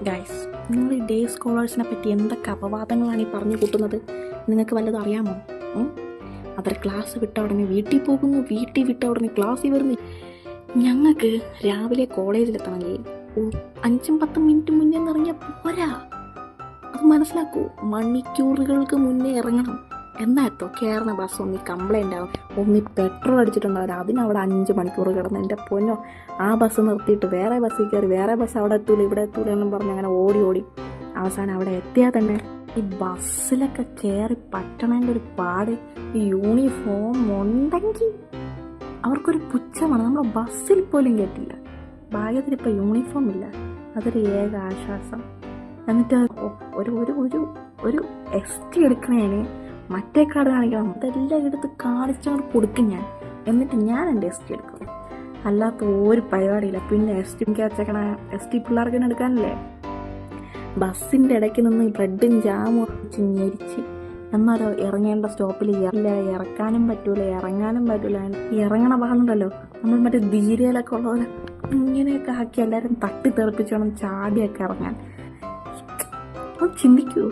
Guys, നിങ്ങൾ ഈ day സ്കോളേഴ്സിനെ പറ്റി എന്തൊക്കെ അപവാദങ്ങളാണ് ഈ പറഞ്ഞു കൂട്ടുന്നത്? നിങ്ങൾക്ക് വല്ലതും അറിയാമോ? അവർ ക്ലാസ് വിട്ട ഉടനെ വീട്ടിൽ പോകുന്നു, വീട്ടിൽ വിട്ട ഉടനെ ക്ലാസ്സിൽ വരുന്നു. ഞങ്ങൾക്ക് രാവിലെ കോളേജിലെത്തണമെങ്കിൽ 5-10 മിനിറ്റ് മുന്നേ ഇറങ്ങിയാൽ പോരാ. അത് മനസ്സിലാക്കൂ. മണിക്കൂറുകൾക്ക് മുന്നേ ഇറങ്ങണം. എന്നാത്തോ കയറുന്ന ബസ് ഒന്നി കംപ്ലൈൻ്റ് ആവും, ഒന്നി പെട്രോൾ അടിച്ചിട്ടുണ്ടാവില്ല. അതിനവിടെ 5 മണിക്കൂർ കിടന്ന് എൻ്റെ പൊന്നോ, ആ ബസ് നിർത്തിയിട്ട് വേറെ ബസ്സിൽ കയറി, വേറെ ബസ് അവിടെ എത്തൂല ഇവിടെ എത്തൂല എന്നും പറഞ്ഞ് അങ്ങനെ ഓടി അവസാനം അവിടെ എത്തിയാൽ തന്നെ ഈ ബസ്സിലൊക്കെ കയറി പറ്റണേൻ്റെ ഒരു പാട്. ഈ യൂണിഫോം ഉണ്ടെങ്കിൽ അവർക്കൊരു പുച്ഛമാണ്. നമ്മൾ ബസ്സിൽ പോലും കേട്ടില്ല. ഭാഗ്യത്തിനിപ്പോൾ യൂണിഫോം ഇല്ല, അതൊരു ഏക ആശ്വാസം. എന്നിട്ട് ഒരു ഒരു ഒരു ഒരു ST എടുക്കണേന് മറ്റേ കാർഡ് കാണിക്കണം. അതെല്ലാം എടുത്ത് കാണിച്ചങ്ങോട്ട് കൊടുക്കും ഞാൻ. എന്നിട്ട് ഞാൻ എൻ്റെ ST എടുക്കും. അല്ലാത്ത ഒരു പരിപാടിയില്ല. പിന്നെ ST വെച്ചേക്കണ ST പിള്ളേർക്ക് തന്നെ എടുക്കാനല്ലേ. ബസ്സിൻ്റെ ഇടയ്ക്ക് നിന്ന് ബ്രെഡും ജാമും വെച്ച് ഞെരിച്ച് എന്നാലോ ഇറങ്ങേണ്ട സ്റ്റോപ്പിൽ ഇറക്കാനും പറ്റൂല, ഇറങ്ങാനും പറ്റൂല. ഇറങ്ങണ ഭാഗമുണ്ടല്ലോ, നമ്മൾ മറ്റേ ധീരയിലൊക്കെ ഉള്ള പോലെ ഇങ്ങനെയൊക്കെ ആക്കി എല്ലാവരും തട്ടി തെറിപ്പിച്ച് വേണം ചാടിയൊക്കെ ഇറങ്ങാൻ. ചിന്തിക്കൂ.